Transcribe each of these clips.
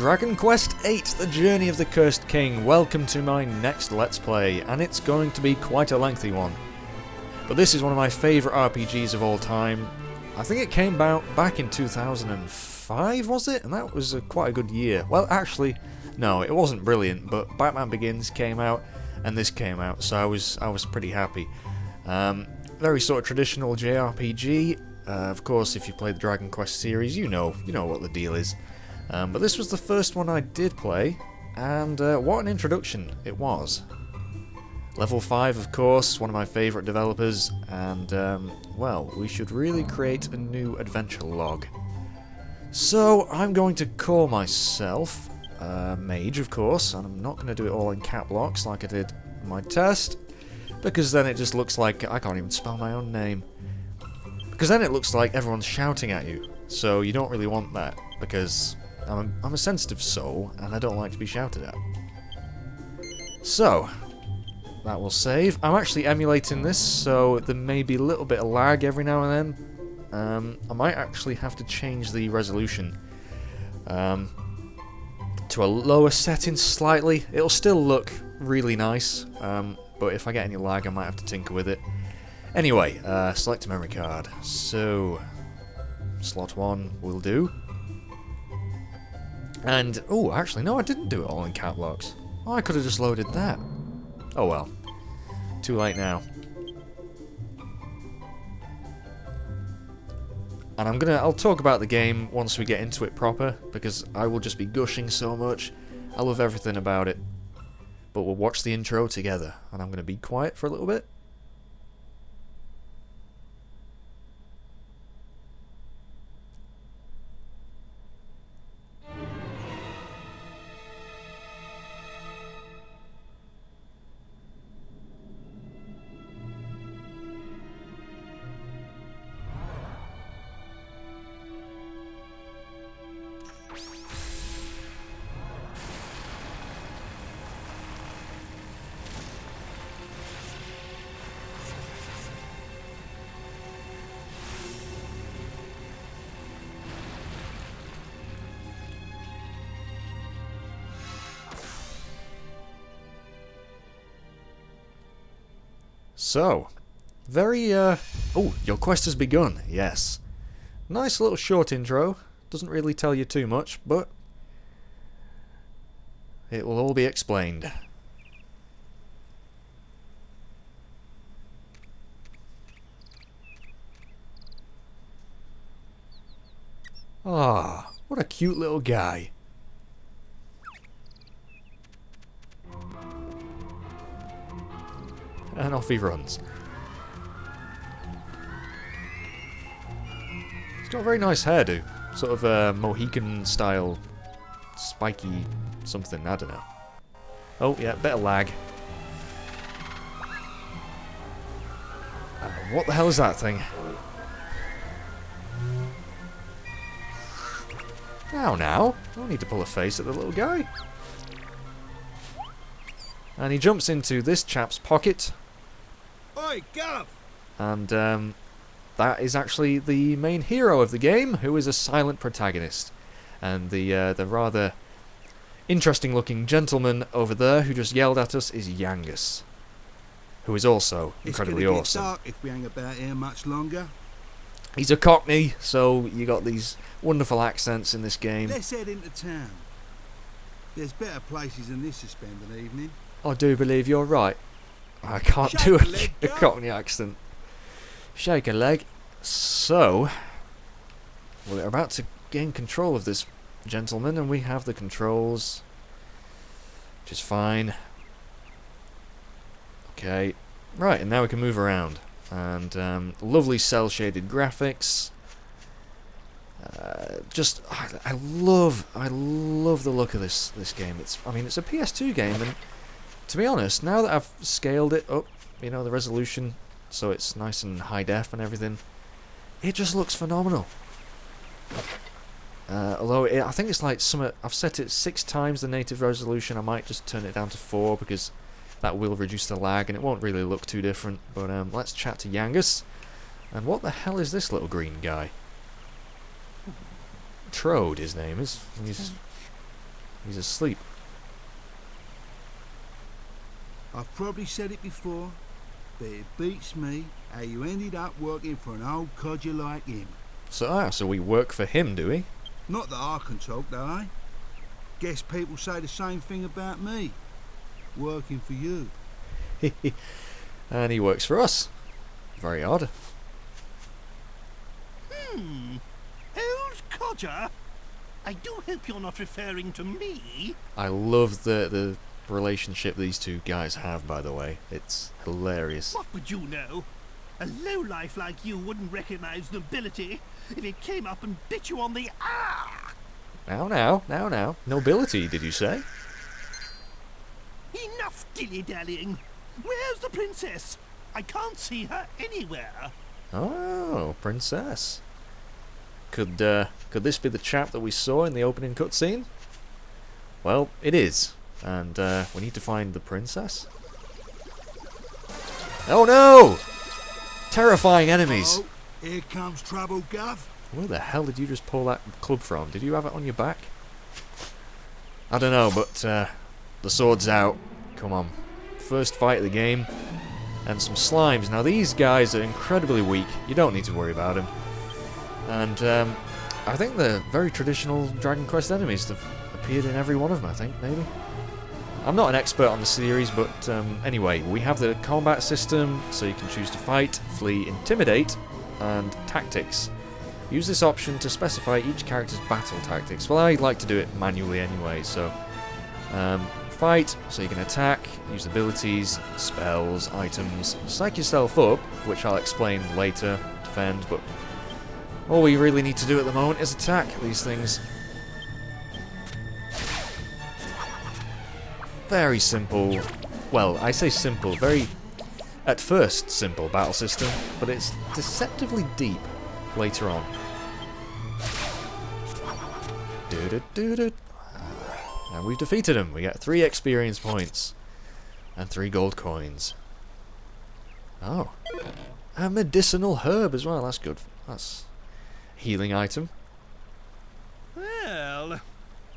Dragon Quest VIII, The Journey of the Cursed King. Welcome to my next Let's Play, and it's going to be quite a lengthy one. But this is one of my favourite RPGs of all time. I think it came out back in 2005, was it? And that was quite a good year. Well, actually, no, it wasn't brilliant, but Batman Begins came out, and this came out, so I was pretty happy. Very sort of traditional JRPG. Of course, if you play the Dragon Quest series, you know what the deal is. But this was the first one I did play, and what an introduction it was. Level 5, of course, one of my favourite developers, and, well, we should really create a new adventure log. So, I'm going to call myself Mage, of course, and I'm not going to do it all in cap locks like I did in my test, because then it just looks like I can't even spell my own name. Because then it looks like everyone's shouting at you, so you don't really want that, because I'm a sensitive soul, and I don't like to be shouted at. So, that will save. I'm actually emulating this, so there may be a little bit of lag every now and then. I might actually have to change the resolution to a lower setting slightly. It'll still look really nice, but if I get any lag, I might have to tinker with it. Anyway, select a memory card. So, slot 1 will do. And, oh, actually, no, I didn't do it all in cap locks. Oh, I could have just loaded that. Oh well. Too late now. And I'll talk about the game once we get into it proper, because I will just be gushing so much. I love everything about it. But we'll watch the intro together, and I'm going to be quiet for a little bit. So, very, oh, your quest has begun, yes. Nice little short intro, doesn't really tell you too much, but it will all be explained. Ah, what a cute little guy. And off he runs. He's got a very nice hairdo. Sort of a Mohican style, spiky something, I don't know. Oh yeah, bit of lag. What the hell is that thing? Now, don't need to pull a face at the little guy. And he jumps into this chap's pocket. Oi, Gov! And that is actually the main hero of the game, who is a silent protagonist. And the rather interesting looking gentleman over there who just yelled at us is Yangus, who is also incredibly awesome. It's gonna get dark if we hang about here much longer. He's a Cockney, so you got these wonderful accents in this game. Let's head into town. There's better places than this to spend an evening. I do believe you're right. I can't do a Cockney accent. Shake a leg. So, we're about to gain control of this gentleman, and we have the controls, which is fine. Okay, right, and now we can move around. And lovely cel-shaded graphics. I love the look of this game. It's a PS2 game, and to be honest, now that I've scaled it up, the resolution, so it's nice and high def and everything, it just looks phenomenal. Although I think it's like I've set it 6 times the native resolution. I might just turn it down to 4 because that will reduce the lag and it won't really look too different. But let's chat to Yangus. And what the hell is this little green guy? Trode, his name is. He's He's asleep. I've probably said it before, but it beats me how you ended up working for an old codger like him. So we work for him, do we? Not that I can talk, though, eh? Guess people say the same thing about me. Working for you. And he works for us. Very odd. Old codger? I do hope you're not referring to me. I love the relationship these two guys have, by the way. It's hilarious. What would you know? A lowlife like you wouldn't recognize nobility if it came up and bit you on the Now. Nobility, did you say? Enough dilly-dallying. Where's the princess? I can't see her anywhere. Oh, princess. Could this be the chap that we saw in the opening cutscene? Well, it is. And we need to find the princess. Oh no! Terrifying enemies. Oh, here comes trouble, Gov. Where the hell did you just pull that club from? Did you have it on your back? I don't know, but the sword's out. Come on. First fight of the game. And some slimes. Now these guys are incredibly weak. You don't need to worry about them. And I think they're very traditional Dragon Quest enemies. They've appeared in every one of them, I think, maybe. I'm not an expert on the series, but anyway, we have the combat system, so you can choose to fight, flee, intimidate, and tactics. Use this option to specify each character's battle tactics. Well, I like to do it manually anyway, so fight, so you can attack, use abilities, spells, items, psych yourself up, which I'll explain later, defend, but all we really need to do at the moment is attack these things. Very simple, well, I say simple, very, at first, simple battle system, but it's deceptively deep later on. And we've defeated him. We get 3 experience points and 3 gold coins. Oh, a medicinal herb as well. That's good. That's a healing item. Well,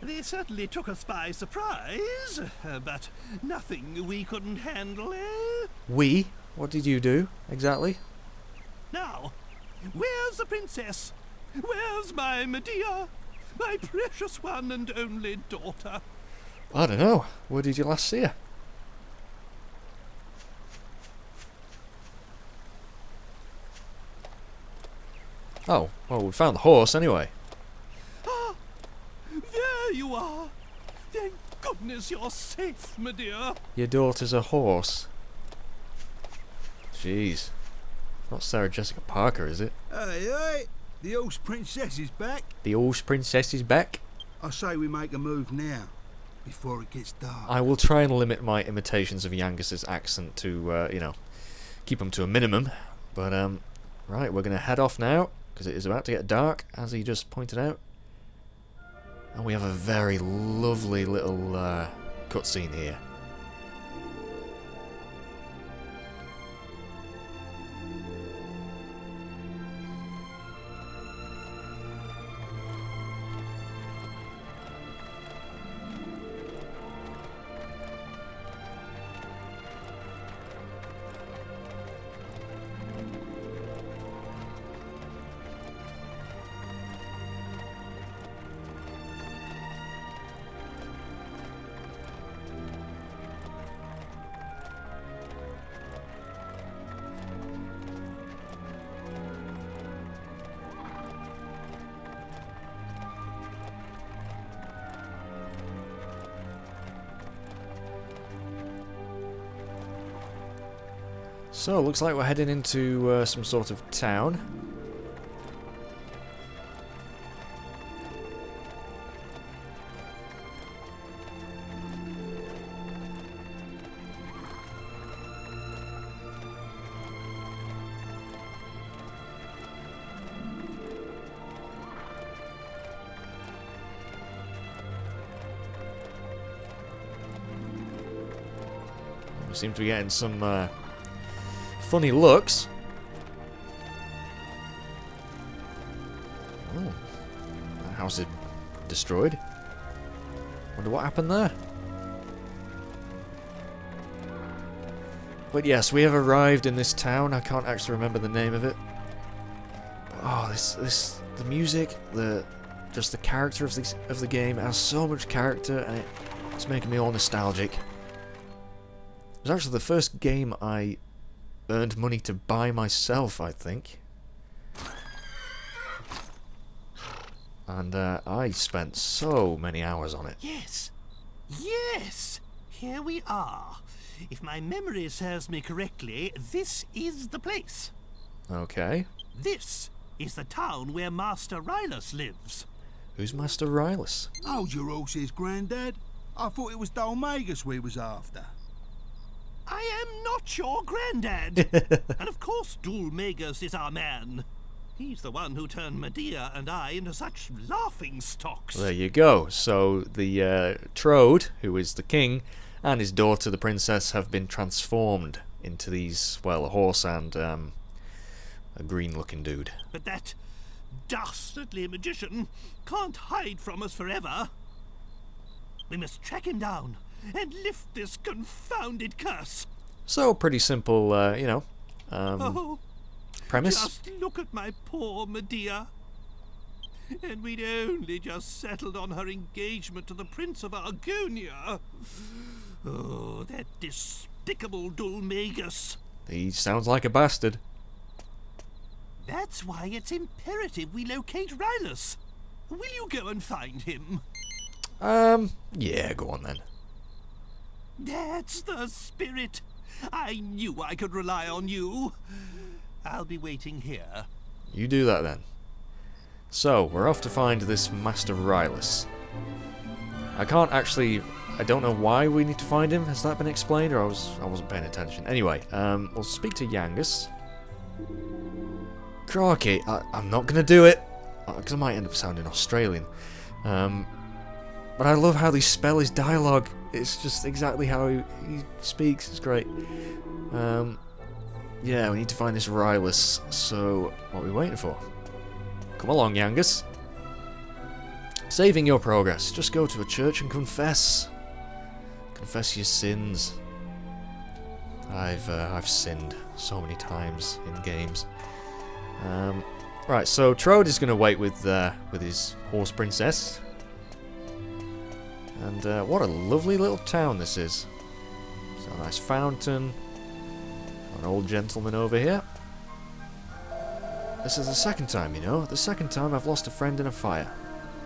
they certainly took us by surprise, but nothing we couldn't handle, eh? We? What did you do exactly? Now, where's the princess? Where's my Medea? My precious one and only daughter. I don't know. Where did you last see her? Oh, well, we found the horse anyway. Ah, there you are. Thank goodness you're safe, Medea. Your daughter's a horse. Jeez. Not Sarah Jessica Parker, is it? Hey, hey, the horse princess is back. The horse princess is back. I say we make a move now, before it gets dark. I will try and limit my imitations of Yangus's accent to, you know, keep them to a minimum. But, right, we're going to head off now, because it is about to get dark, as he just pointed out. And we have a very lovely little cutscene here. So, looks like we're heading into some sort of town. We seem to be getting some funny looks. Oh, that house is destroyed. Wonder Wonder what happened there. But yes, we have arrived in this town. I can't actually remember the name of it. Oh, the music, just the character of the game has so much character, and it's making me all nostalgic. It was actually the first game I earned money to buy myself, I think. And I spent so many hours on it. Yes. Yes! Here we are. If my memory serves me correctly, this is the place. Okay. This is the town where Master Rylus lives. Who's Master Rylus? How's your horse's granddad? I thought it was Magus we was after. I am not your granddad. And of course Magus is our man. He's the one who turned Medea and I into such laughing stocks. There you go. So the Trode, who is the king, and his daughter, the princess, have been transformed into these, well, a horse and a green-looking dude. But that dastardly magician can't hide from us forever. We must track him down and lift this confounded curse. So, pretty simple, premise. Just look at my poor Medea. And we'd only just settled on her engagement to the Prince of Argonia. Oh, that despicable Magus. He sounds like a bastard. That's why it's imperative we locate Rylus. Will you go and find him? Yeah, go on then. That's the spirit. I knew I could rely on you. I'll be waiting here. You do that then. So, we're off to find this Master Rylus. I don't know why we need to find him. Has that been explained, or I wasn't paying attention? Anyway, we'll speak to Yangus. Crikey, I'm not gonna do it, because I might end up sounding Australian. But I love how they spell his dialogue. It's just exactly how he speaks. It's great. Yeah, we need to find this Rylus. So, what are we waiting for? Come along, Yangus. Saving your progress. Just go to a church and confess. Confess your sins. I've sinned so many times in games. Right, so Trode is going to wait with his horse princess. And what a lovely little town this is. So a nice fountain. An old gentleman over here. This is the second time, you know. The second time I've lost a friend in a fire.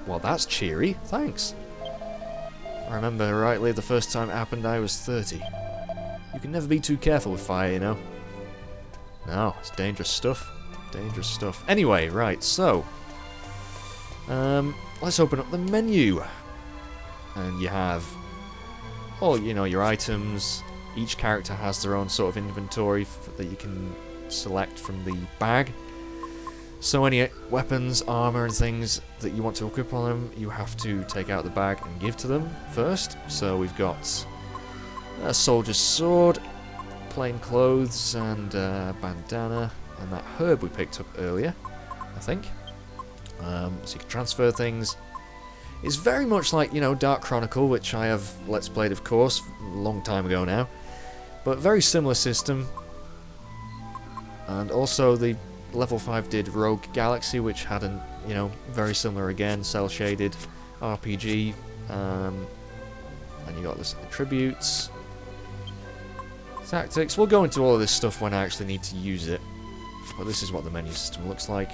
Well, that's cheery. Thanks. If I remember rightly, the first time it happened, I was 30. You can never be too careful with fire, you know. No, it's dangerous stuff. Dangerous stuff. Anyway, right, so... let's open up the menu. And you have all, you know, your items. Each character has their own sort of inventory that you can select from the bag. So any weapons, armor and things that you want to equip on them, you have to take out the bag and give to them first. So we've got a soldier's sword, plain clothes and bandana, and that herb we picked up earlier, I think. So you can transfer things. It's very much like, you know, Dark Chronicle, which I have Let's Played, of course, a long time ago now. But very similar system. And also the Level 5 did Rogue Galaxy, which had an, you know, very similar again, cel-shaded RPG. And you got this attributes, tactics. We'll go into all of this stuff when I actually need to use it. But this is what the menu system looks like.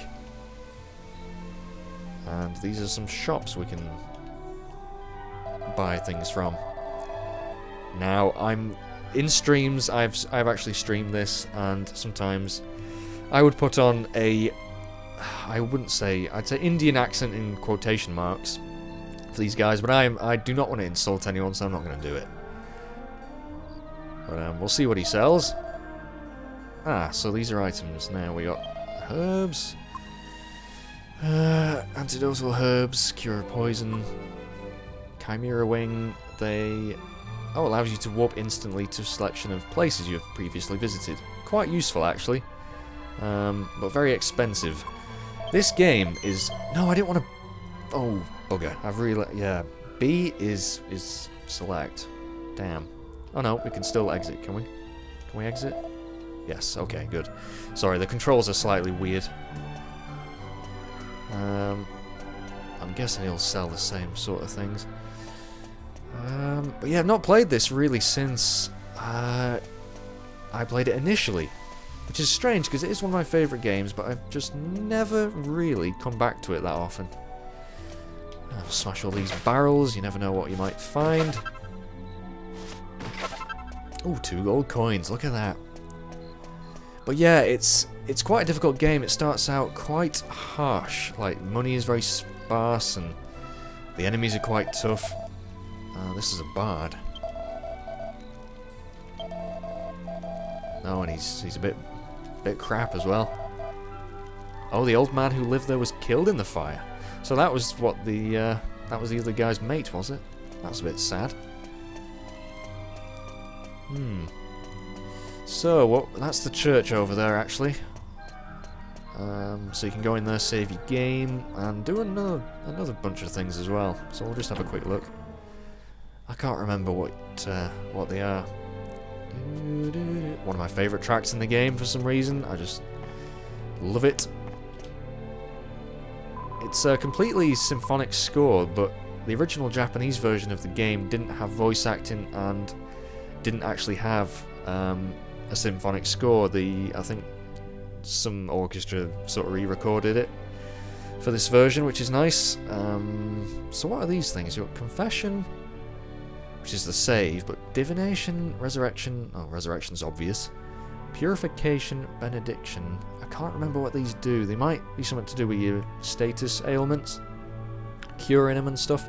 And these are some shops we can buy things from. Now, I'm in streams. I've actually streamed this, and sometimes I would put on a, I'd say Indian accent in quotation marks for these guys, but I do not want to insult anyone, so I'm not going to do it. But we'll see what he sells. So these are items. Now we got herbs. Antidotal herbs, cure poison, chimera wing. They allows you to warp instantly to a selection of places you have previously visited. Quite useful actually, but very expensive. This game is I didn't want to. Oh bugger! B is select. Damn. Oh no, we can still exit, can we? Can we exit? Yes, okay, good. Sorry, the controls are slightly weird. I'm guessing he'll sell the same sort of things. But yeah, I've not played this really since I played it initially. Which is strange, because it is one of my favourite games, but I've just never really come back to it that often. I'll smash all these barrels, you never know what you might find. Ooh, 2 gold coins, look at that. But yeah, it's quite a difficult game. It starts out quite harsh, like money is very sparse and the enemies are quite tough. This is a bard. Oh, and he's a bit crap as well. Oh, the old man who lived there was killed in the fire. So that was what that was the other guy's mate, was it? That's a bit sad. So, that's the church over there, actually. So you can go in there, save your game, and do another bunch of things as well. So we'll just have a quick look. I can't remember what they are. One of my favourite tracks in the game for some reason. I just love it. It's a completely symphonic score, but the original Japanese version of the game didn't have voice acting and didn't actually have a symphonic score. I think some orchestra sort of re-recorded it for this version, which is nice. So what are these things? You've got Confession, which is the save, but Divination, Resurrection... Oh, Resurrection's obvious. Purification, Benediction. I can't remember what these do. They might be something to do with your status ailments. Curing them and stuff.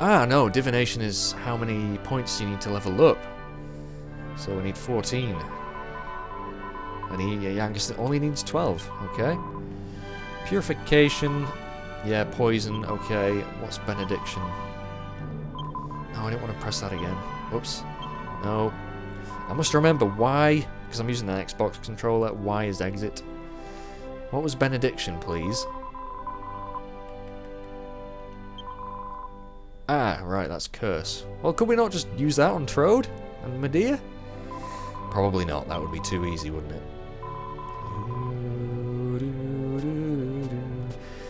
No, Divination is how many points you need to level up. So we need 14. And Yangus only needs 12, okay. Purification... Yeah, poison, okay. What's benediction? No, I didn't want to press that again. Whoops. No. I must remember why, because I'm using an Xbox controller, Y is exit. What was benediction, please? Ah, right, that's curse. Well, could we not just use that on Trode and Medea? Probably not, that would be too easy, wouldn't it?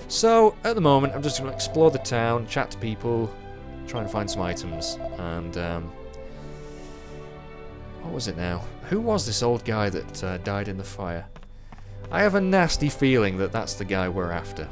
So, at the moment, I'm just going to explore the town, chat to people, try and find some items, and, what was it now? Who was this old guy that died in the fire? I have a nasty feeling that that's the guy we're after.